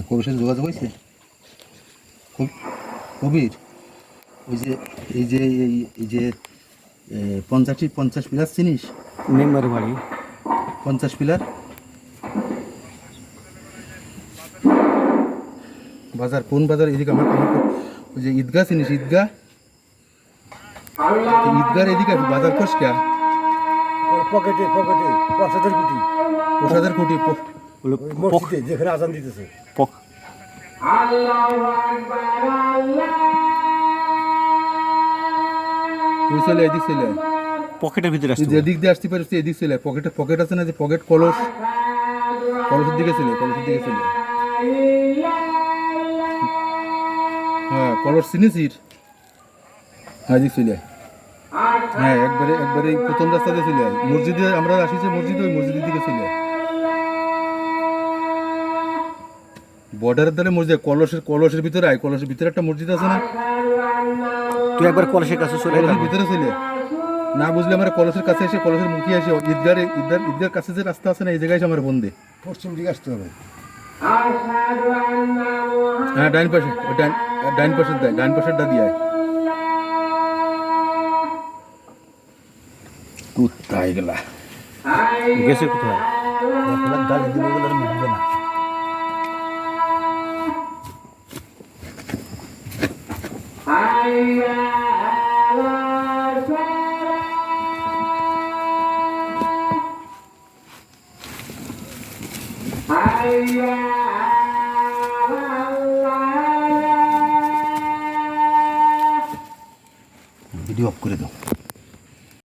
কবির সাথে যোগাযোগ হয়েছে? কবির ওই যে এই যে এই যে 50 পিলার চিনিস? মেম্বারের বাড়ি 50 পিলার বাজার, কোন বাজার? এদিকে আমার ওই যে ঈদগাহ চিনিস? ঈদগাহ, ঈদগার এদিকে বাজার কোষ কে? পকেটে পকেটে প্রসাদের কুটি, প্রসাদের কুটি মসজিদে যেখানে আজান দিতেছে। তুই চলে এদিক চলে আয়। পকেটের ভিতরে তুই আসতে যেদিক দিয়ে আসতে পারিস এদিক চলে আয়। পকেট আছে না যে পকেট, কলস, কলসের দিকে চলে আয়, কলসের দিকে চলে আয়। হ্যাঁ কলস চিনিস? হ্যাঁ এদিক চলে আয়। হ্যাঁ একবারে প্রথম রাস্তা দিয়ে চলে আয়। মসজিদে আমরা আসি যে মসজিদ, ওই মসজিদের দিকে চলে আয়। বর্ডারের দ্বারা মসজিদ, কলসের ভিতরে আয়। কলসের ভিতরে একটা মসজিদ আছে না? তুই একবার কলেজের কাছে চলে কলসের ভিতরে চলে আয়। না বুঝলে আমার কলসের কাছে এসে, কলসের মুখে এসে ঈদগার কাছে যে রাস্তা আছে না, এই জায়গায় এসে আমার বন্ধে। পশ্চিম দিকে আসতে হবে। হ্যাঁ ডাইন পাশে, ওই ডাইন পাশের দেয়, ডাইন পাশেরটা দিয়ে আয়। কোথায় গেলা? গেছে কোথায়? গালি দিলে বলে মিটবে না। ভিডিও অফ করে দাও।